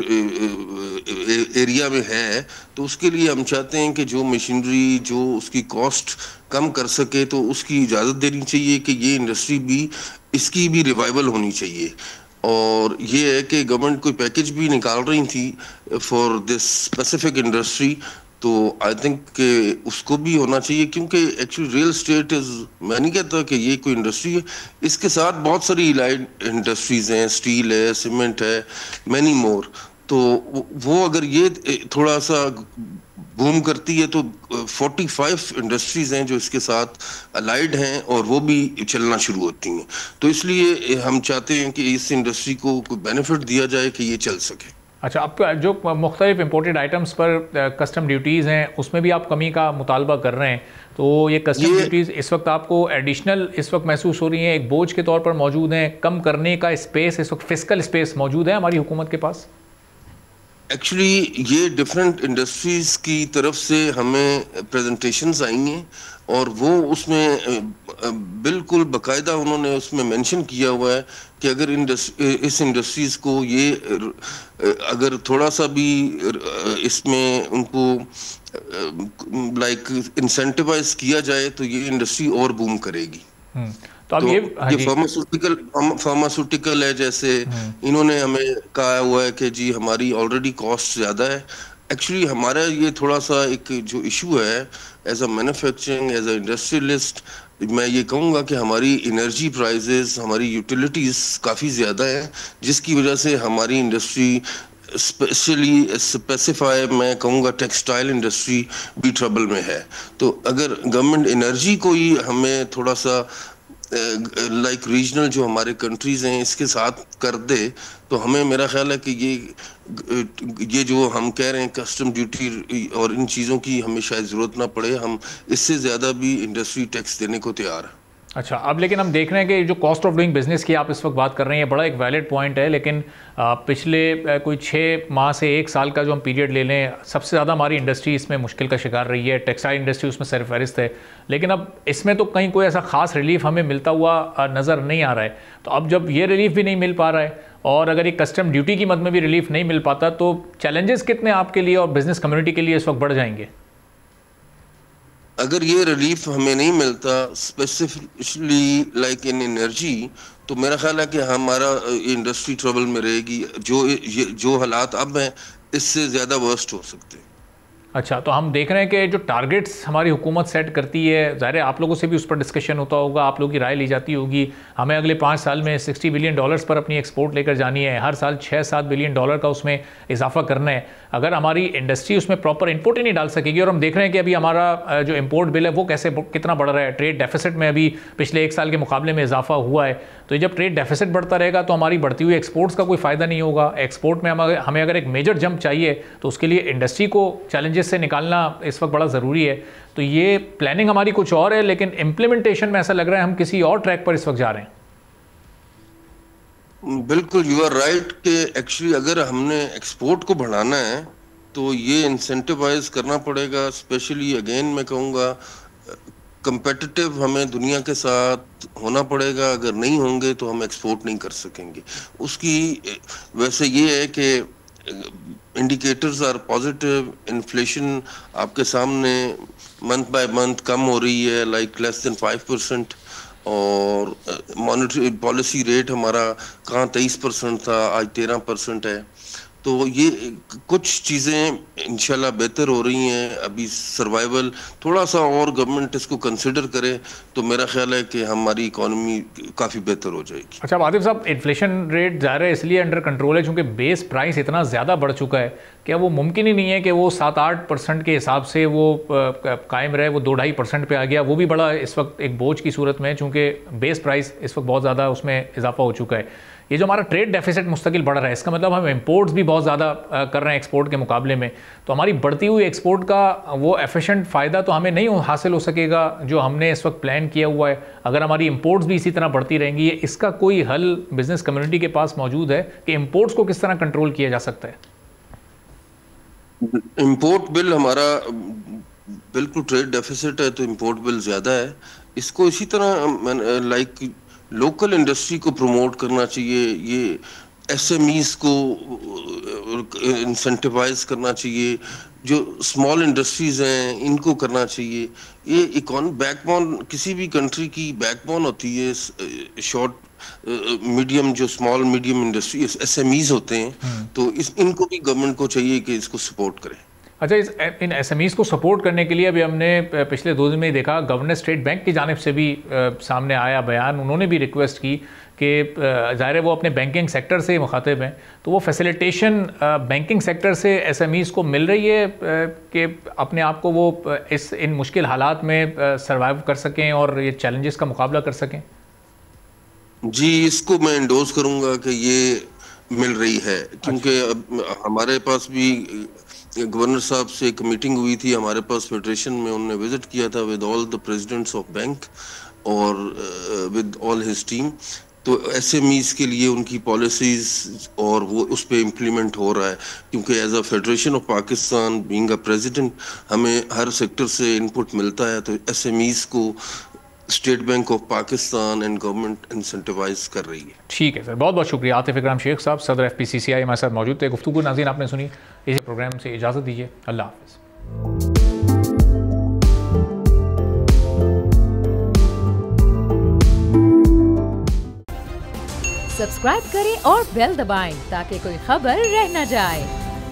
Speaker 5: एरिया में है, तो उसके लिए हम चाहते हैं कि जो मशीनरी जो उसकी कॉस्ट कम कर सके तो उसकी इजाज़त देनी चाहिए कि ये इंडस्ट्री भी, इसकी भी रिवाइवल होनी चाहिए। और ये है कि गवर्नमेंट कोई पैकेज भी निकाल रही थी फॉर दिस स्पेसिफिक इंडस्ट्री, तो आई थिंक कि उसको भी होना चाहिए, क्योंकि एक्चुअली रियल स्टेट इज़, मैं नहीं कहता कि ये कोई इंडस्ट्री है, इसके साथ बहुत सारी इलाइड इंडस्ट्रीज़ हैं, स्टील है, सीमेंट है, मैनी मोर। तो वो अगर ये थोड़ा सा बूम करती है तो 45 इंडस्ट्रीज हैं जो इसके साथ अलाइड हैं और वो भी चलना शुरू होती हैं। तो इसलिए हम चाहते हैं कि इस इंडस्ट्री को कोई बेनिफिट दिया जाए कि ये चल सके।
Speaker 2: अच्छा, अब जो मुख्तलिफ इम्पोर्टेड आइटम्स पर कस्टम ड्यूटीज़ हैं उसमें भी आप कमी का मुतालबा कर रहे हैं, तो ये कस्टम ड्यूटीज़ इस वक्त आपको एडिशनल इस वक्त महसूस हो रही हैं, एक बोझ के तौर पर मौजूद हैं, कम करने का स्पेस इस वक्त फिस्कल स्पेस मौजूद है हमारी हुकूमत के पास?
Speaker 5: एक्चुअली ये डिफरेंट इंडस्ट्रीज की तरफ से हमें प्रेजेंटेशंस आई हैं और वो उसमें बिल्कुल बकायदा उन्होंने उसमें मेंशन किया हुआ है कि अगर इस इंडस्ट्रीज को ये अगर थोड़ा सा भी इसमें उनको लाइक इंसेंटिवाइज किया जाए तो ये इंडस्ट्री और बूम करेगी।
Speaker 2: तो अब
Speaker 5: ये फार्मास्यूटिकल है, जैसे इन्होंने हमें कहा हुआ है कि जी हमारी ऑलरेडी कॉस्ट ज्यादा है। एक्चुअली हमारा ये थोड़ा सा एक जो इशू है as a manufacturing, as a industrialist, मैं ये कहूँगा कि हमारी एनर्जी प्राइसेस, हमारी यूटिलिटीज काफ़ी ज़्यादा है, जिसकी वजह से हमारी इंडस्ट्री स्पेसिफाई मैं कहूँगा टेक्सटाइल इंडस्ट्री भी ट्रबल में है। तो अगर गवर्नमेंट एनर्जी को ही हमें थोड़ा सा लाइक रीजनल जो हमारे कंट्रीज हैं इसके साथ कर दे तो हमें, मेरा ख्याल है कि ये जो हम कह रहे हैं कस्टम ड्यूटी और इन चीज़ों की हमें शायद ज़रूरत ना पड़े, हम इससे ज़्यादा भी इंडस्ट्री टैक्स देने को तैयार हैं।
Speaker 2: अच्छा, अब लेकिन हम देख रहे हैं कि जो कॉस्ट ऑफ डूइंग बिजनेस की आप इस वक्त बात कर रहे हैं बड़ा एक वैलिड पॉइंट है, लेकिन पिछले कोई 6 माह से 1 साल का जो हम पीरियड ले लें, सबसे ज़्यादा हमारी इंडस्ट्री इसमें मुश्किल का शिकार रही है। टेक्सटाइल इंडस्ट्री उसमें सरफहरिस्त है, लेकिन अब इसमें तो कहीं कोई ऐसा खास रिलीफ हमें मिलता हुआ नज़र नहीं आ रहा है। तो अब जब ये रिलीफ भी नहीं मिल पा रहा है और अगर ये कस्टम ड्यूटी की मद में भी रिलीफ नहीं मिल पाता, तो चैलेंजेस कितने आपके लिए और बिजनेस कम्युनिटी के लिए इस वक्त बढ़ जाएंगे?
Speaker 5: अगर ये रिलीफ हमें नहीं मिलता स्पेसिफिकली लाइक इन एनर्जी, तो मेरा ख्याल है कि हमारा इंडस्ट्री ट्रबल में रहेगी। जो हालात अब हैं इससे ज़्यादा वर्स्ट हो सकते हैं।
Speaker 2: अच्छा, तो हम देख रहे हैं कि जो टारगेट्स हमारी हुकूमत सेट करती है, ज़ाहिर है आप लोगों से भी उस पर डिस्कशन होता होगा, आप लोगों की राय ली जाती होगी। हमें अगले 5 साल में $60 बिलियन पर अपनी एक्सपोर्ट लेकर जानी है, हर साल $6-7 बिलियन का उसमें इजाफा करना है। अगर हमारी इंडस्ट्री उसमें प्रॉपर इनपुट ही नहीं डाल सकेगी, और हम देख रहे हैं कि अभी हमारा जो इम्पोर्ट बिल है वो कितना बढ़ रहा है, ट्रेड डेफिसिट में अभी पिछले 1 साल के मुकाबले में इजाफा हुआ है। तो जब ट्रेड डेफिसिट बढ़ता रहेगा तो हमारी बढ़ती हुई एक्सपोर्ट्स का कोई फ़ायदा नहीं होगा। एक्सपोर्ट में हमें अगर एक मेजर जंप चाहिए तो उसके लिए इंडस्ट्री को चैलेंजेस से निकालना इस वक्त बड़ा ज़रूरी है। तो ये प्लानिंग हमारी कुछ और है, लेकिन इम्प्लीमेंटेशन में ऐसा लग रहा है हम किसी और ट्रैक पर इस वक्त जा रहे हैं।
Speaker 5: बिल्कुल, यू आर राइट कि एक्चुअली अगर हमने एक्सपोर्ट को बढ़ाना है तो ये इंसेंटिवाइज करना पड़ेगा। स्पेशली अगेन मैं कहूँगा कंपेटिटिव हमें दुनिया के साथ होना पड़ेगा। अगर नहीं होंगे तो हम एक्सपोर्ट नहीं कर सकेंगे। उसकी वैसे ये है कि इंडिकेटर्स आर पॉजिटिव। इन्फ्लेशन आपके सामने मंथ बाय मंथ कम हो रही है, लाइक लेस देन 5%, और मॉनेटरी पॉलिसी रेट हमारा कहाँ 23% था, आज 13% है। तो ये कुछ चीज़ें इंशाल्लाह बेहतर हो रही हैं। अभी सर्वाइवल थोड़ा सा और गवर्नमेंट इसको कंसिडर करे तो मेरा ख्याल है कि हमारी इकोनॉमी काफ़ी बेहतर हो जाएगी।
Speaker 2: अच्छा आतिफ साहब, इन्फ्लेशन रेट ज़ाहिर है इसलिए अंडर कंट्रोल है क्योंकि बेस प्राइस इतना ज़्यादा बढ़ चुका है कि वो मुमकिन ही नहीं है कि वो 7-8% के हिसाब से वो कायम रहे। वो 2-2.5% पे आ गया, वो भी बड़ा इस वक्त एक बोझ की सूरत में है चूँकि बेस प्राइस इस वक्त बहुत ज़्यादा उसमें इजाफा हो चुका है। ये जो हमारा ट्रेड डेफिसिट मुस्तकिल बढ़ रहा है, इसका मतलब हम इंपोर्ट्स भी बहुत ज़्यादा कर रहे हैं एक्सपोर्ट के मुकाबले में। तो हमारी बढ़ती हुई एक्सपोर्ट का वो एफिशिएंट फ़ायदा तो हमें नहीं हासिल हो सकेगा जो हमने इस वक्त प्लान किया हुआ है। अगर हमारी इंपोर्ट्स भी इसी तरह बढ़ती रहेंगी, इसका कोई हल बिजनेस कम्युनिटी के पास मौजूद है कि इंपोर्ट्स को किस तरह कंट्रोल किया जा सकता है?
Speaker 5: इंपोर्ट बिल हमारा बिल्कुल ट्रेड डेफिसिट है तो इंपोर्ट बिल ज़्यादा है। इसको इसी तरह लाइक लोकल इंडस्ट्री को प्रमोट करना चाहिए, ये एसएमईज को इंसेंटिवाइज करना चाहिए, जो स्मॉल इंडस्ट्रीज हैं इनको करना चाहिए। ये इकोनॉमी बैकबोन किसी भी कंट्री की बैकबोन होती है। शॉर्ट मीडियम जो स्मॉल मीडियम इंडस्ट्री एसएमईज होते हैं, तो इनको भी गवर्नमेंट को चाहिए कि इसको सपोर्ट करें।
Speaker 2: अच्छा, इन एसएमईज़ को सपोर्ट करने के लिए अभी हमने पिछले 2 दिन में ही देखा गवर्नर स्टेट बैंक की जानिब से भी सामने आया बयान। उन्होंने भी रिक्वेस्ट की कि ज़ाहिर है वो अपने बैंकिंग सेक्टर से मुखातिब हैं, तो वो फैसिलिटेशन बैंकिंग सेक्टर से SMEs को मिल रही है कि अपने आप को वो इन मुश्किल हालात में सर्वाइव कर सकें और ये चैलेंजेस का मुकाबला कर सकें?
Speaker 5: जी, इसको मैं इंडोर्स करूंगा कि ये मिल रही है, क्योंकि हमारे पास भी गवर्नर साहब से एक मीटिंग हुई थी हमारे पास फेडरेशन में, उन्होंने विजिट किया था with all the presidents of bank और विद ऑल हिज टीम। तो SMEs के लिए उनकी पॉलिसीज और वो उस पर इम्प्लीमेंट हो रहा है, क्योंकि as a federation of Pakistan being a president हमें हर सेक्टर से इनपुट मिलता है, तो SMEs को state bank of Pakistan and government incentivise कर रही है।
Speaker 2: ठीक है सर, बहुत बहुत शुक्रिया। आतिफ इकराम शेख साहब, सदर FPCCI हमारे साथ मौजूद थे। गुफ्तगू नाज़रीन आपने सुनी, इसी प्रोग्राम से इजाज़त दीजिए, अल्लाह हाफ़िज़।
Speaker 1: सब्सक्राइब करें और बेल दबाएं ताकि कोई खबर रह न जाए।